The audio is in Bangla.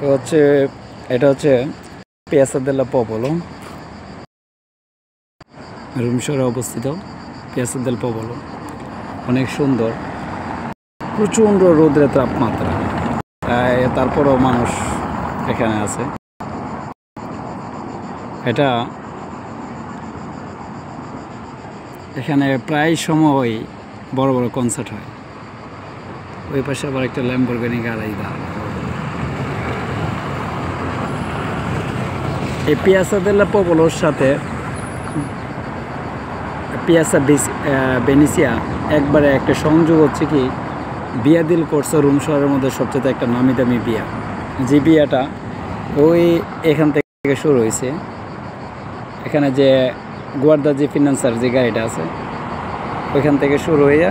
হচ্ছে এটা হচ্ছে পিয়াজা দেলা পপোলো, রুম শহরে অবস্থিত পিয়াজা দেল পপোলো। অনেক সুন্দর, প্রচণ্ড রোদের তাপমাত্রা, তারপরও মানুষ এখানে আছে। এখানে প্রায় সময় বড় বড় কনসার্ট হয়। ওই পাশে আবার একটা ল্যাম্বরগিনি গাড়ি দাঁড়ানো। এই পিয়াজা দেলা পপোলোর সাথে পিয়াজা ভেনিসিয়া একবারে একটা সংযোগ হচ্ছে কি, বিয়া দিল করছে রুম শহরের মধ্যে সবচেয়ে একটা নামি দামি বিয়া। যে বিয়াটা ওই এখান থেকে শুরু হয়েছে। এখানে যে গুয়ার্দা যে ফিনান্সার যে গাড়িটা আছে ওইখান থেকে শুরু হইয়া